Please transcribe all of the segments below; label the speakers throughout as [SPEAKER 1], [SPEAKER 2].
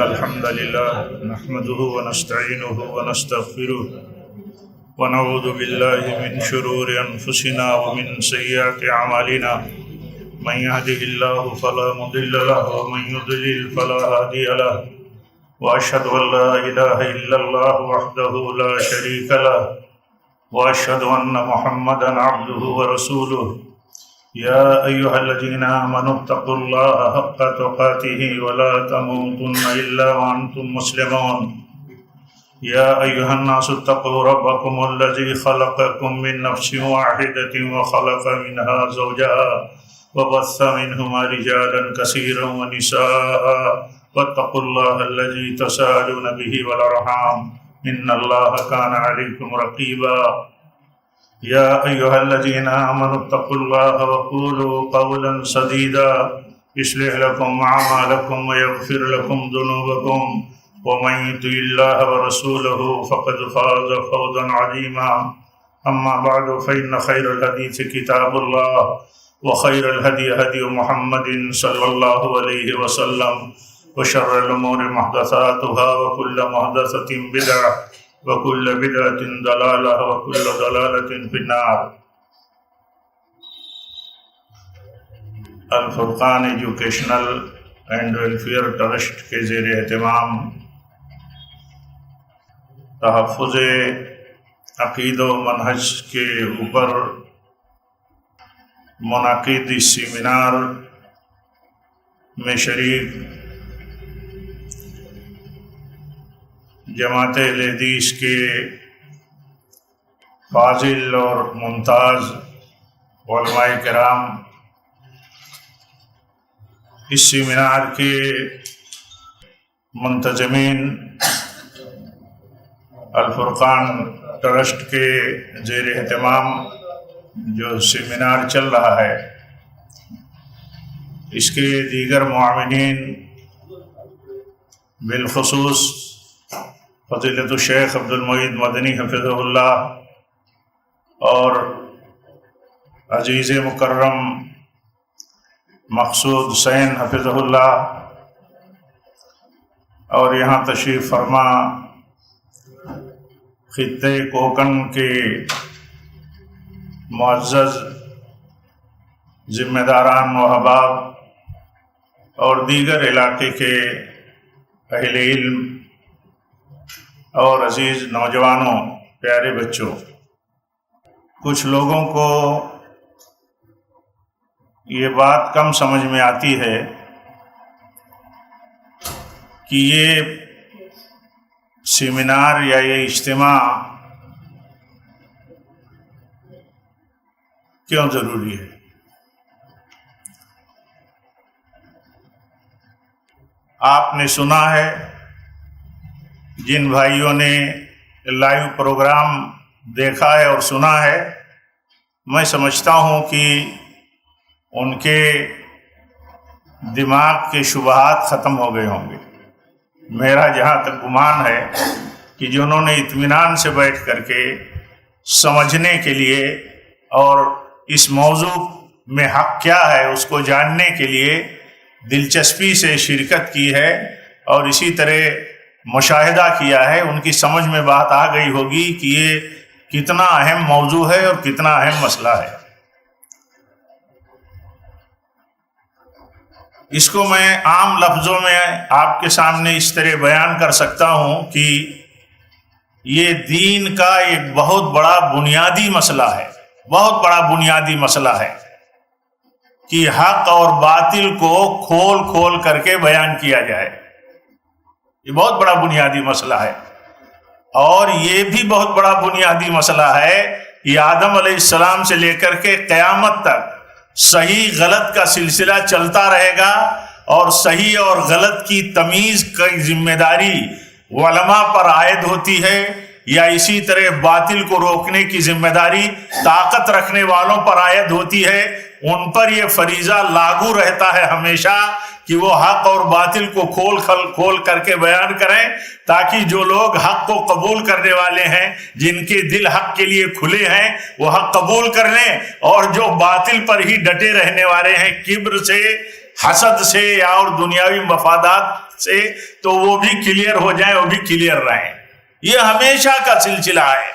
[SPEAKER 1] الحمد لله نحمده ونستعينه ونستغفره ونعوذ بالله من شرور أنفسنا ومن سيئات أعمالنا من يهده الله فلا مضل له ومن يضلل فلا هادي له وأشهد أن لا إله إلا الله وحده لا شريك له وأشهد أن محمدا عبده ورسوله يا أيها الذين آمنوا اتقوا الله حق تقاته ولا تموتن إلا وأنتم مسلمون يا أيها الناس اتقوا ربكم الذي خلقكم من نفس واحدة وخلق منها زوجها وبث منهما رجالا كثيرا ونساء واتقوا الله الذي تساءلون به والأرحام إن الله كان عليكم رقيبا يا أيها الذين آمنوا اتقوا الله وقولوا قولا سديدا يصلح لكم أعمالكم ويغفر لكم ذنوبكم ومن يطع الله ورسوله فقد فاز فوزا عظيما أما بعد فإن خير الحديث كتاب الله وخير الهدي هدي محمد صلى الله عليه وسلم وشر الأمور محدثاتها وكل محدثة بدعة وكل بدعة ضلالة وكل ضلالة في النار۔ الفرقان ایجوکیشنل اینڈ ویلفیئر ٹرسٹ کے زیر اہتمام تحفظ عقید و منہج کے اوپر منعقد اس سیمینار میں شریک جماعت اہل حدیث کے فاضل اور ممتاز علماء کرام، اس سیمینار کے منتظمین، الفرقان ٹرسٹ کے زیر اہتمام جو سیمینار چل رہا ہے، اس کے دیگر معاونین، بالخصوص فضیلت الشیخ عبد المعید مدنی حفظہ اللہ اور عزیز مکرم مقصود حسین حفظہ اللہ، اور یہاں تشریف فرما خطے کوکن کے معزز ذمہ داران و احباب اور دیگر علاقے کے اہل علم اور عزیز نوجوانوں، پیارے بچوں، کچھ لوگوں کو یہ بات کم سمجھ میں آتی ہے کہ یہ سیمینار یا یہ اجتماع کیوں ضروری ہے۔ آپ نے سنا ہے، جن بھائیوں نے لائیو پروگرام دیکھا ہے اور سنا ہے، میں سمجھتا ہوں کہ ان کے دماغ کے شبہات ختم ہو گئے ہوں گے۔ میرا جہاں تک گمان ہے کہ جنہوں نے اطمینان سے بیٹھ کر کے سمجھنے کے لیے اور اس موضوع میں حق کیا ہے اس کو جاننے کے لیے دلچسپی سے شرکت کی ہے اور اسی طرح مشاہدہ کیا ہے، ان کی سمجھ میں بات آ گئی ہوگی کہ یہ کتنا اہم موضوع ہے اور کتنا اہم مسئلہ ہے۔ اس کو میں عام لفظوں میں آپ کے سامنے اس طرح بیان کر سکتا ہوں کہ یہ دین کا ایک بہت بڑا بنیادی مسئلہ ہے، بہت بڑا بنیادی مسئلہ ہے کہ حق اور باطل کو کھول کھول کر کے بیان کیا جائے۔ یہ بہت بڑا بنیادی مسئلہ ہے، اور یہ بھی بہت بڑا بنیادی مسئلہ ہے کہ آدم علیہ السلام سے لے کر کے قیامت تک صحیح غلط کا سلسلہ چلتا رہے گا، اور صحیح اور غلط کی تمیز کی ذمہ داری علماء پر عائد ہوتی ہے، یا اسی طرح باطل کو روکنے کی ذمہ داری طاقت رکھنے والوں پر عائد ہوتی ہے۔ ان پر یہ فریضہ لاگو رہتا ہے ہمیشہ کہ وہ حق اور باطل کو کھول کر کے بیان کریں، تاکہ جو لوگ حق کو قبول کرنے والے ہیں، جن کے دل حق کے لیے کھلے ہیں، وہ حق قبول کر لیں، اور جو باطل پر ہی ڈٹے رہنے والے ہیں، کبر سے حسد سے یا اور دنیاوی مفادات سے تو وہ بھی کلیئر ہو جائیں، وہ بھی کلیئر رہیں۔ یہ ہمیشہ کا سلسلہ ہے۔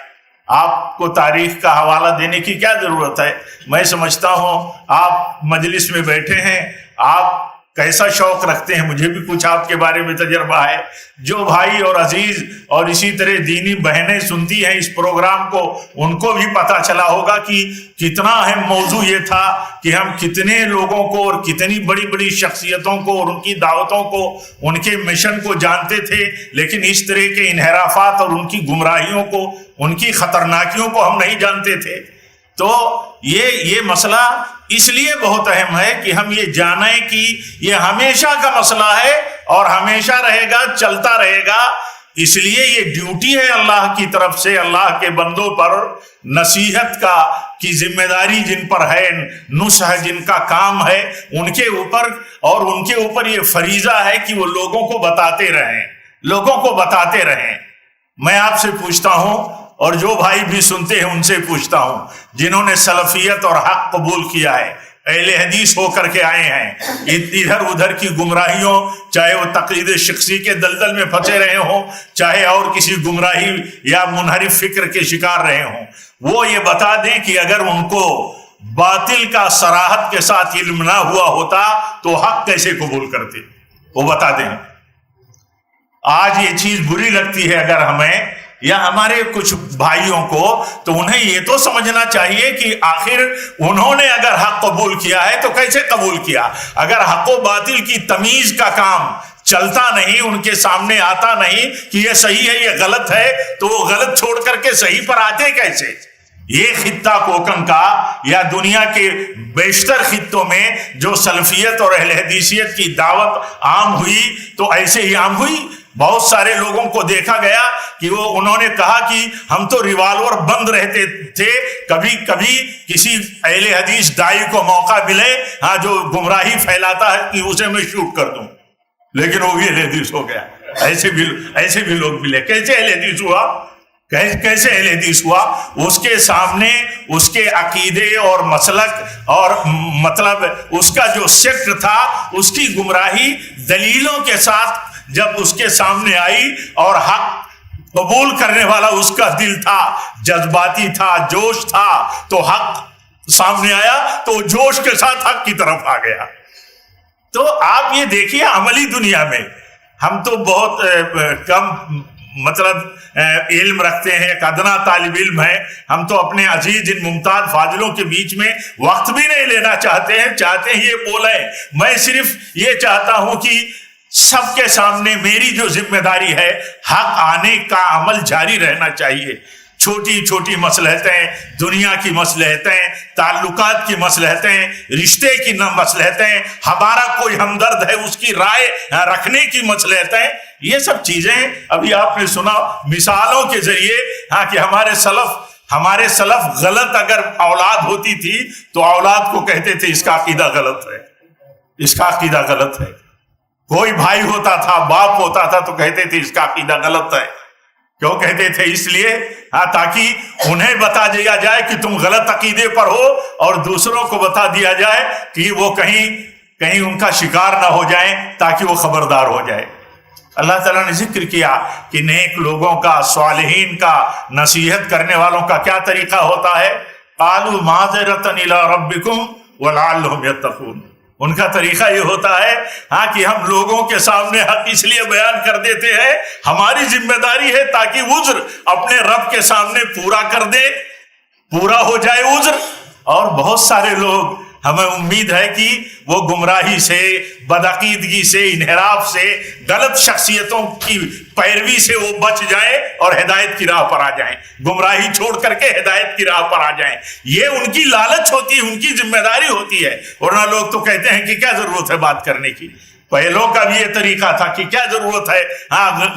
[SPEAKER 1] آپ کو تاریخ کا حوالہ دینے کی کیا ضرورت ہے؟ میں سمجھتا ہوں آپ مجلس میں بیٹھے ہیں، آپ کیسا شوق رکھتے ہیں، مجھے بھی کچھ آپ کے بارے میں تجربہ ہے۔ جو بھائی اور عزیز اور اسی طرح دینی بہنیں سنتی ہیں اس پروگرام کو، ان کو بھی پتہ چلا ہوگا کہ کتنا اہم موضوع یہ تھا کہ ہم کتنے لوگوں کو اور کتنی بڑی بڑی شخصیتوں کو اور ان کی دعوتوں کو، ان کے مشن کو جانتے تھے، لیکن اس طرح کے انحرافات اور ان کی گمراہیوں کو، ان کی خطرناکیوں کو ہم نہیں جانتے تھے۔ تو یہ مسئلہ اس لیے بہت اہم ہے کہ ہم یہ جانیں کہ یہ ہمیشہ کا مسئلہ ہے اور ہمیشہ رہے گا، چلتا رہے گا۔ اس لیے یہ ڈیوٹی ہے اللہ کی طرف سے، اللہ کے بندوں پر نصیحت کی ذمہ داری جن پر ہے، نصح جن کا کام ہے ان کے اوپر، اور ان کے اوپر یہ فریضہ ہے کہ وہ لوگوں کو بتاتے رہیں، لوگوں کو بتاتے رہیں۔ میں آپ سے پوچھتا ہوں اور جو بھائی بھی سنتے ہیں ان سے پوچھتا ہوں، جنہوں نے سلفیت اور حق قبول کیا ہے، اہل حدیث ہو کر کے آئے ہیں، ادھر ادھر کی گمراہیوں، چاہے وہ تقلید شخصی کے دلدل میں پھنسے رہے ہوں، چاہے اور کسی گمراہی یا منحرف فکر کے شکار رہے ہوں، وہ یہ بتا دیں کہ اگر ان کو باطل کا صراحت کے ساتھ علم نہ ہوا ہوتا تو حق کیسے قبول کرتے، وہ بتا دیں۔ آج یہ چیز بری لگتی ہے اگر ہمیں یا ہمارے کچھ بھائیوں کو، تو انہیں یہ تو سمجھنا چاہیے کہ آخر انہوں نے اگر حق قبول کیا ہے تو کیسے قبول کیا؟ اگر حق و باطل کی تمیز کا کام چلتا نہیں، ان کے سامنے آتا نہیں کہ یہ صحیح ہے یہ غلط ہے، تو وہ غلط چھوڑ کر کے صحیح پر آتے کیسے؟ یہ خطہ کوکن کا یا دنیا کے بیشتر خطوں میں جو سلفیت اور اہل حدیثیت کی دعوت عام ہوئی تو ایسے ہی عام ہوئی۔ بہت سارے لوگوں کو دیکھا گیا کہ انہوں نے کہا کہ ہم تو ریوالور بند رہتے تھے، کبھی کبھی کسی اہل حدیث دائی کو موقع ملے جو گمراہی پھیلاتا ہے کہ اسے میں شوٹ کر دوں، لیکن وہ بھی اہل حدیث ہو گیا۔ ایسے بھی لوگ ملے۔ کیسے اہل حدیث ہوا؟ کیسے اہل حدیث ہوا؟ اس کے سامنے اس کے عقیدے اور مسلک اور مطلب اس کا جو سیکٹ تھا، اس کی گمراہی دلیلوں کے ساتھ جب اس کے سامنے آئی اور حق قبول کرنے والا اس کا دل تھا، جذباتی تھا، جوش تھا، تو حق سامنے آیا تو جوش کے ساتھ حق کی طرف آ گیا۔ تو آپ یہ دیکھیے عملی دنیا میں ہم تو بہت کم مطلب علم رکھتے ہیں، ایک ادنا طالب علم ہے، ہم تو اپنے عزیز ان ممتاز فاضلوں کے بیچ میں وقت بھی نہیں لینا چاہتے ہیں یہ بولیں۔ میں صرف یہ چاہتا ہوں کہ سب کے سامنے میری جو ذمہ داری ہے، حق آنے کا عمل جاری رہنا چاہیے۔ چھوٹی چھوٹی مصلحتیں، دنیا کی مصلحتیں، تعلقات کی مصلحتیں، رشتے کی مصلحتیں، ہمارا کوئی ہمدرد ہے اس کی رائے رکھنے کی مصلحتیں، یہ سب چیزیں ابھی آپ نے سنا مثالوں کے ذریعے کہ ہمارے سلف غلط اگر اولاد ہوتی تھی تو اولاد کو کہتے تھے اس کا عقیدہ غلط ہے، اس کا عقیدہ غلط ہے۔ کوئی بھائی ہوتا تھا، باپ ہوتا تھا تو کہتے تھے اس کا عقیدہ غلط ہے۔ کیوں کہتے تھے؟ اس لیے تاکہ انہیں بتا دیا جائے کہ تم غلط عقیدے پر ہو، اور دوسروں کو بتا دیا جائے کہ وہ کہیں ان کا شکار نہ ہو جائیں، تاکہ وہ خبردار ہو جائے۔ اللہ تعالیٰ نے ذکر کیا کہ نیک لوگوں کا، صالحین کا، نصیحت کرنے والوں کا کیا طریقہ ہوتا ہے؟ قالوا معذرۃ الی ربکم ولعلہم یتقون۔ ان کا طریقہ یہ ہوتا ہے کہ ہم لوگوں کے سامنے حق اس لیے بیان کر دیتے ہیں، ہماری ذمہ داری ہے تاکہ عذر اپنے رب کے سامنے پورا کر دے، پورا ہو جائے عذر۔ اور بہت سارے لوگ، ہمیں امید ہے کہ وہ گمراہی سے، بدعقیدگی سے، انحراف سے، غلط شخصیتوں کی پیروی سے وہ بچ جائیں اور ہدایت کی راہ پر آ جائیں، گمراہی چھوڑ کر کے ہدایت کی راہ پر آ جائیں۔ یہ ان کی لالچ ہوتی ہے، ان کی ذمہ داری ہوتی ہے، ورنہ لوگ تو کہتے ہیں کہ کیا ضرورت ہے بات کرنے کی۔ پہلوں کا بھی یہ طریقہ تھا کہ کیا ضرورت ہے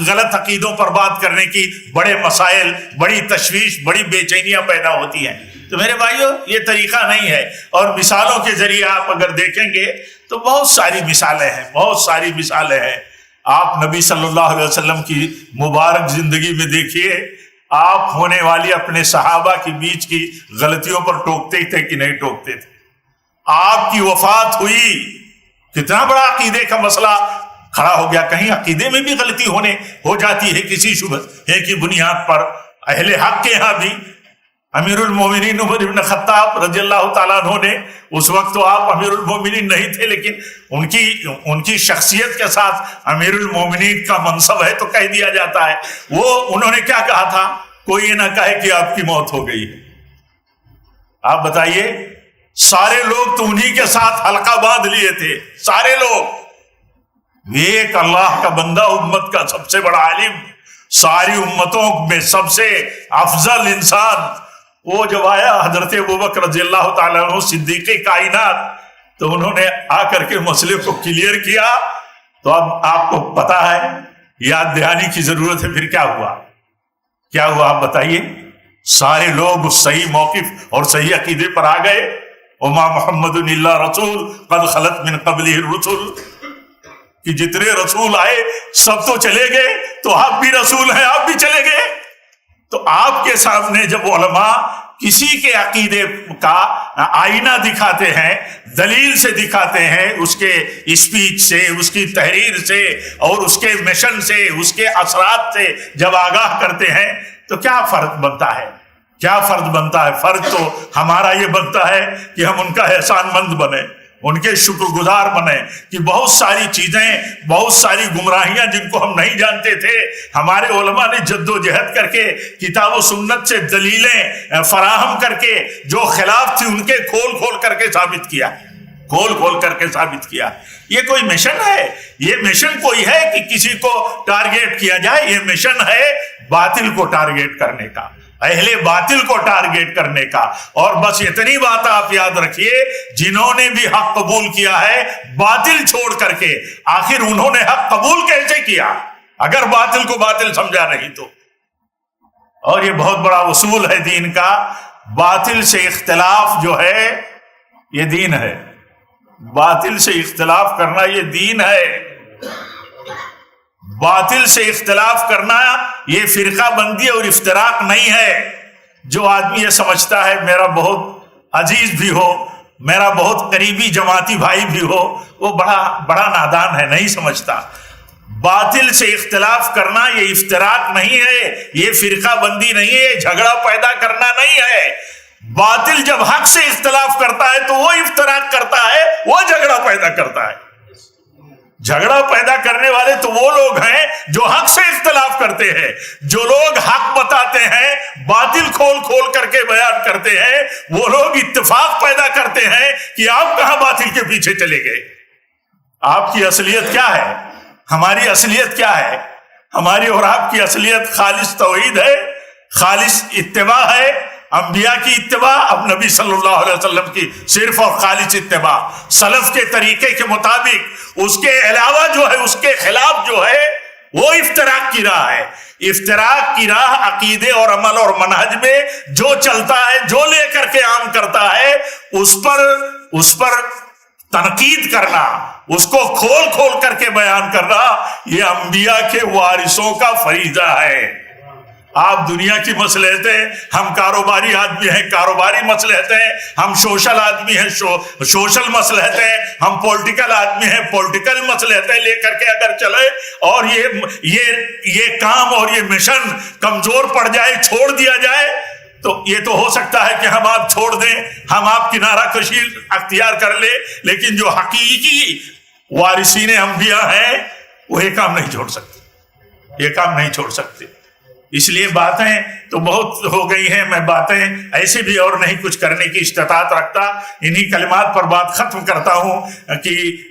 [SPEAKER 1] غلط عقیدوں پر بات کرنے کی، بڑے مسائل، بڑی تشویش، بڑی بے چینیاں پیدا ہوتی ہیں۔ تو میرے بھائیو یہ طریقہ نہیں ہے۔ اور مثالوں کے ذریعے آپ اگر دیکھیں گے تو بہت ساری مثالیں ہیں۔ آپ نبی صلی اللہ علیہ وسلم کی مبارک زندگی میں دیکھیے، آپ ہونے والی اپنے صحابہ کے بیچ کی غلطیوں پر ٹوکتے تھے کہ نہیں ٹوکتے تھے؟ آپ کی وفات ہوئی کتنا بڑا عقیدے کا مسئلہ کھڑا ہو گیا. کہیں عقیدے میں بھی غلطی ہو جاتی ہے کسی شبہے کی بنیاد پر. اہل حق کے ہاں بھی امیر المومنین عمر بن خطاب رضی اللہ تعالیٰ عنہ نے، اس وقت تو آپ امیر المومنین نہیں تھے، لیکن ان کی شخصیت کے ساتھ امیر المومنین کا منصب ہے تو کہہ دیا جاتا ہے. انہوں نے کیا کہا تھا؟ کوئی یہ نہ کہے کہ آپ کی موت ہو گئی ہے. آپ بتائیے، سارے لوگ تو انہی کے ساتھ حلقہ باندھ لیے تھے، سارے لوگ. ایک اللہ کا بندہ، امت کا سب سے بڑا عالم، ساری امتوں میں سب سے افضل انسان، وہ جب آیا حضرت ابوبکر رضی اللہ تعالیٰ عنہ صدیق کائنات، تو انہوں نے آ کر کے مسئلے کو کلیئر کیا. تو اب آپ کو پتا ہے، یاد دہانی کی ضرورت ہے. پھر کیا ہوا آپ بتائیے. سارے لوگ اس صحیح موقف اور صحیح عقیدے پر آ گئے. وما محمد الا رسول قد خلت من قبلہ الرسل، کہ جتنے رسول آئے سب تو چلے گئے، تو آپ بھی رسول ہیں، آپ بھی چلے گئے. تو آپ کے سامنے جب علماء کسی کے عقیدے کا آئینہ دکھاتے ہیں، دلیل سے دکھاتے ہیں، اس کے اسپیچ سے، اس کی تحریر سے، اور اس کے مشن سے، اس کے اثرات سے جب آگاہ کرتے ہیں، تو کیا فرق بنتا ہے؟ فرق تو ہمارا یہ بنتا ہے کہ ہم ان کا احسان مند بنے، ان کے شکر گزار بنے، کہ بہت ساری چیزیں، بہت ساری گمراہیاں جن کو ہم نہیں جانتے تھے، ہمارے علماء نے جد و جہد کر کے کتاب و سنت سے دلیلیں فراہم کر کے جو خلاف تھی ان کے کھول کر کے ثابت کیا. یہ کوئی مشن ہے؟ یہ مشن کوئی ہے کہ کسی کو ٹارگیٹ کیا جائے؟ یہ مشن ہے باطل کو ٹارگیٹ کرنے کا، اہل باطل کو ٹارگیٹ کرنے کا. اور بس اتنی بات آپ یاد رکھیے، جنہوں نے بھی حق قبول کیا ہے باطل چھوڑ کر کے، آخر انہوں نے حق قبول کیسے کیا اگر باطل کو باطل سمجھا نہیں تو؟ اور یہ بہت بڑا اصول ہے دین کا، باطل سے اختلاف جو ہے یہ دین ہے. باطل سے اختلاف کرنا یہ دین ہے. باطل سے اختلاف کرنا یہ فرقہ بندی اور افتراق نہیں ہے. جو آدمی یہ سمجھتا ہے میرا بہت عزیز بھی ہو، میرا بہت قریبی جماعتی بھائی بھی ہو، وہ بڑا نادان ہے، نہیں سمجھتا. باطل سے اختلاف کرنا یہ افتراق نہیں ہے، یہ فرقہ بندی نہیں ہے، جھگڑا پیدا کرنا نہیں ہے. باطل جب حق سے اختلاف کرتا ہے تو وہ افتراق کرتا ہے، وہ جھگڑا پیدا کرتا ہے. جھگڑا پیدا کرنے والے تو وہ لوگ ہیں جو حق سے اختلاف کرتے ہیں. جو لوگ حق بتاتے ہیں، باطل کھول کر کے بیان کرتے ہیں، وہ لوگ اتفاق پیدا کرتے ہیں کہ آپ کہاں باطل کے پیچھے چلے گئے. آپ کی اصلیت کیا ہے؟ ہماری اصلیت کیا ہے؟ ہماری اور آپ کی اصلیت خالص توحید ہے، خالص اتباع ہے، انبیاء کی اتباع، اب نبی صلی اللہ علیہ وسلم کی صرف اور خالص اتباع، سلف کے طریقے کے مطابق. اس کے علاوہ جو ہے، اس کے خلاف جو ہے، وہ افتراق کی راہ ہے. افتراق کی راہ عقیدے اور عمل اور منہج میں جو چلتا ہے، جو لے کر کے عام کرتا ہے، اس پر تنقید کرنا، اس کو کھول کر کے بیان کرنا، یہ انبیاء کے وارثوں کا فریضہ ہے. آپ دنیا کی مصلحتیں، ہم کاروباری آدمی ہیں، کاروباری مصلحتیں، ہم سوشل آدمی ہیں، سوشل مصلحتیں، ہم پولیٹیکل آدمی ہیں، پولیٹیکل مصلحتیں لے کر کے اگر چلے، اور یہ کام اور یہ مشن کمزور پڑ جائے، چھوڑ دیا جائے، تو یہ تو ہو سکتا ہے کہ ہم آپ چھوڑ دیں، ہم آپ کنارہ کشی اختیار کر لیں، لیکن جو حقیقی وارثین انبیاء ہیں وہ یہ کام نہیں چھوڑ سکتے. اس لیے باتیں تو بہت ہو گئی ہیں، میں باتیں ایسے بھی اور نہیں کچھ کرنے کی استطاعت رکھتا. انہی کلمات پر بات ختم کرتا ہوں کہ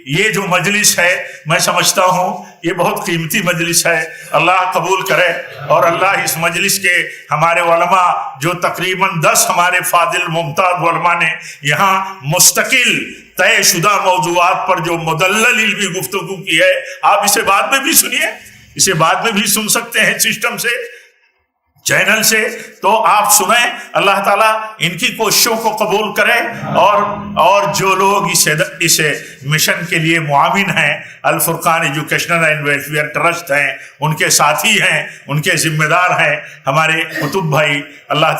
[SPEAKER 1] یہ جو مجلس ہے، میں سمجھتا ہوں یہ بہت قیمتی مجلس ہے. اللہ قبول کرے، اور اللہ اس مجلس کے ہمارے علماء جو تقریباً 10 ہمارے فاضل ممتاز علماء نے یہاں مستقل طے شدہ موضوعات پر جو مدلل علمی گفتگو کی ہے، آپ اسے بعد میں بھی سنیے، اسے بعد میں بھی سن سکتے ہیں سسٹم سے، چینل سے، تو آپ سنیں. اللہ تعالیٰ ان کی کوششوں کو قبول کرے، اور جو لوگ مشن کے لیے معاون ہیں، الفرقان ایجوکیشنل اینڈ ویلفیئر ٹرسٹ ہیں، ان کے ساتھی ہیں، ان کے ذمہ دار ہیں ہمارے قطب بھائی۔ اللہ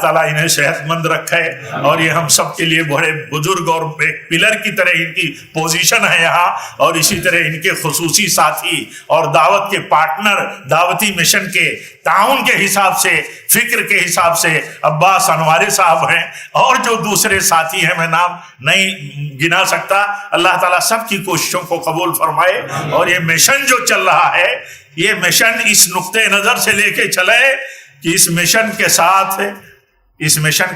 [SPEAKER 1] تعالیٰ انہیں صحت مند رکھے، اور یہ ہم سب کے لیے بڑے بزرگ اور ایک پلر کی طرح ان کی پوزیشن ہے یہاں، اور اسی طرح ان کے خصوصی ساتھی اور دعوت کے پارٹنر، دعوتی مشن کے تعاون کے حساب سے، فکر کے حساب سے عباس انواری صاحب ہیں، اور جو دوسرے ساتھی ہیں میں نام نہیں گنا سکتا۔ اللہ تعالیٰ سب کی کوششوں کو قبول فرمائے، اور یہ مشن جو چل رہا ہے، یہ مشن اس نقطۂ نظر سے لے کے چلے کہ اس مشن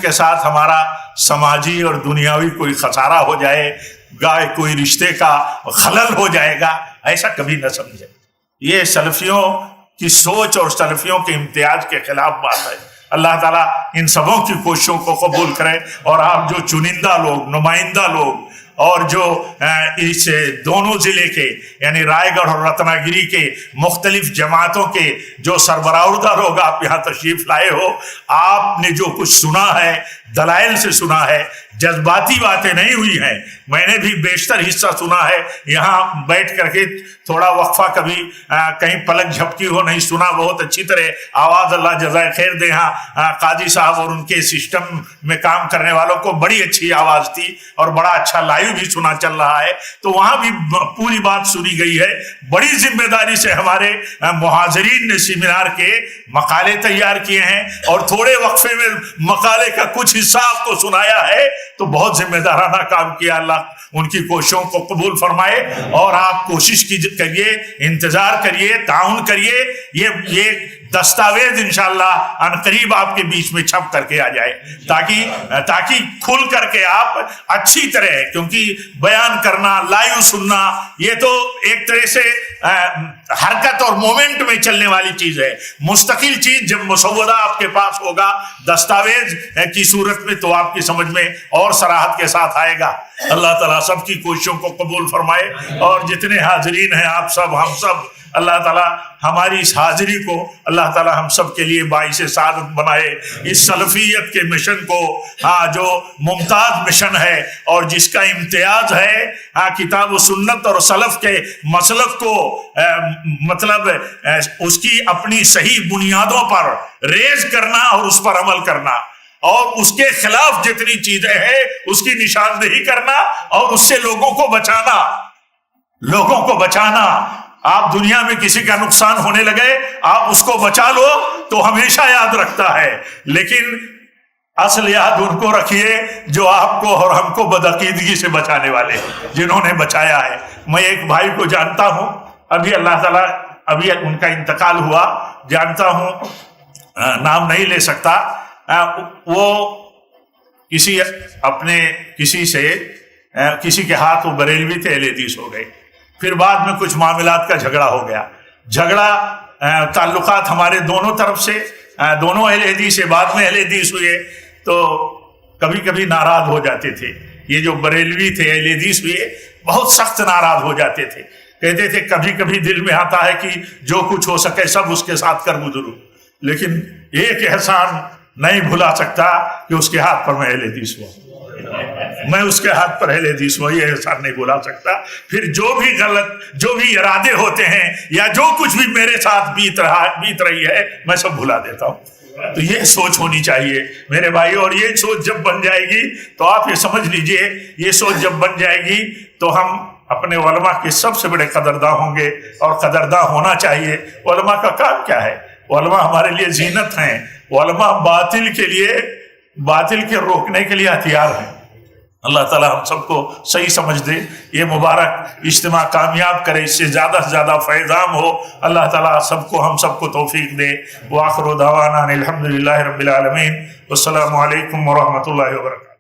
[SPEAKER 1] کے ساتھ ہمارا سماجی اور دنیاوی کوئی خسارہ ہو جائے گا، کوئی رشتے کا خلل ہو جائے گا، ایسا کبھی نہ سمجھے۔ یہ سلفیوں کی سوچ اور سلفیوں کے امتیاز کے خلاف بات ہے۔ اللہ تعالیٰ ان سبوں کی کوششوں کو قبول کرے، اور آپ جو چنندہ لوگ، نمائندہ لوگ، اور جو اس دونوں ضلع کے یعنی رائے گڑھ اور رتنا گیری کے مختلف جماعتوں کے جو سربراہ لوگ آپ یہاں تشریف لائے ہو، آپ نے جو کچھ سنا ہے، دلائل سے سنا ہے، جذباتی باتیں نہیں ہوئی ہیں، میں نے بھی بیشتر حصہ سنا ہے، یہاں بیٹھ کر کے تھوڑا وقفہ کبھی کہیں پلک جھپکی ہو نہیں سنا، بہت اچھی طرح آواز، اللہ جزائے خیر دے، ہاں قاضی صاحب اور ان کے سسٹم میں کام کرنے والوں کو بڑی اچھی آواز تھی، اور بڑا اچھا لائیو بھی سنا چل رہا ہے، تو وہاں بھی پوری بات سنی گئی ہے۔ بڑی ذمہ داری سے ہمارے محاضرین نے سیمینار کے مقالے تیار کیے ہیں، اور تھوڑے وقفے میں مقالے کا کچھ حصہ آپ کو سنایا ہے، تو بہت ذمہ دارانہ کام کیا۔ اللہ ان کی کوششوں کو قبول فرمائے، اور آپ کوشش کریے، انتظار کریے، تعاون کریے، یہ دستاویز انشاءاللہ عنقریب آپ کے بیچ میں چھپ کر کے آ جائے، تاکہ کھل کر کے آپ اچھی طرح، کیونکہ بیان کرنا، لائیو سننا، یہ تو ایک طرح سے حرکت اور مومنٹ میں چلنے والی چیز ہے۔ مستقل چیز جب مسودہ آپ کے پاس ہوگا دستاویز کی صورت میں، تو آپ کی سمجھ میں اور صراحت کے ساتھ آئے گا۔ اللہ تعالیٰ سب کی کوششوں کو قبول فرمائے، اور جتنے حاضرین ہیں آپ سب، ہم سب، اللہ تعالیٰ ہماری اس حاضری کو اللہ تعالیٰ ہم سب کے لیے باعث سعادت بنائے۔ اس سلفیت کے مشن کو، جو ممتاز مشن ہے اور جس کا امتیاز ہے کتاب و سنت اور سلف کے مسلک کو مطلب اس کی اپنی صحیح بنیادوں پر ریز کرنا اور اس پر عمل کرنا، اور اس کے خلاف جتنی چیزیں ہیں اس کی نشاندہی کرنا، اور اس سے لوگوں کو بچانا۔ آپ دنیا میں کسی کا نقصان ہونے لگے، آپ اس کو بچا لو تو ہمیشہ یاد رکھتا ہے، لیکن اصل یاد ان کو رکھیے جو آپ کو اور ہم کو بدعقیدگی سے بچانے والے، جنہوں نے بچایا ہے۔ میں ایک بھائی کو جانتا ہوں، ابھی اللہ تعالیٰ ابھی ان کا انتقال ہوا، جانتا ہوں، نام نہیں لے سکتا۔ وہ کسی کے ہاتھ وہ بریلوی تھے، اہل حدیث ہو گئے، پھر بعد میں کچھ معاملات کا جھگڑا ہو گیا، تعلقات ہمارے دونوں طرف سے، دونوں اہل حدیث سے، بعد میں اہل حدیث ہوئے، تو کبھی کبھی ناراض ہو جاتے تھے۔ یہ جو بریلوی تھے، اہل حدیث ہوئے، بہت سخت ناراض ہو جاتے تھے، کہتے تھے کبھی کبھی دل میں آتا ہے کہ جو کچھ ہو سکے سب اس کے ساتھ کر گزروں، لیکن ایک احسان نہیں بھلا سکتا کہ اس کے ہاتھ پر میں اہل حدیث ہوا، میں اس کے ہاتھ پر اہل حدیث ہوا، یہ احسان نہیں بھلا سکتا۔ پھر جو بھی غلط، جو بھی ارادے ہوتے ہیں، یا جو کچھ بھی میرے ساتھ بیت رہی ہے، میں سب بھلا دیتا ہوں۔ تو یہ سوچ ہونی چاہیے میرے بھائی، اور یہ سوچ جب بن جائے گی تو آپ یہ سمجھ لیجئے، یہ سوچ جب بن جائے گی تو ہم اپنے علماء کے سب سے بڑے قدرداں ہوں گے، اور قدرداں ہونا چاہیے۔ علماء کا کام کیا ہے؟ علماء ہمارے لیے زینت ہیں، علماء باطل کے روکنے کے لیے ہتھیار ہیں۔ اللہ تعالیٰ ہم سب کو صحیح سمجھ دے، یہ مبارک اجتماع کامیاب کرے، اس سے زیادہ سے زیادہ فیض عام ہو۔ اللہ تعالیٰ ہم سب کو توفیق دے۔ وآخر دعوانا الحمدللہ رب العالمین، والسلام علیکم ورحمۃ اللہ وبرکاتہ۔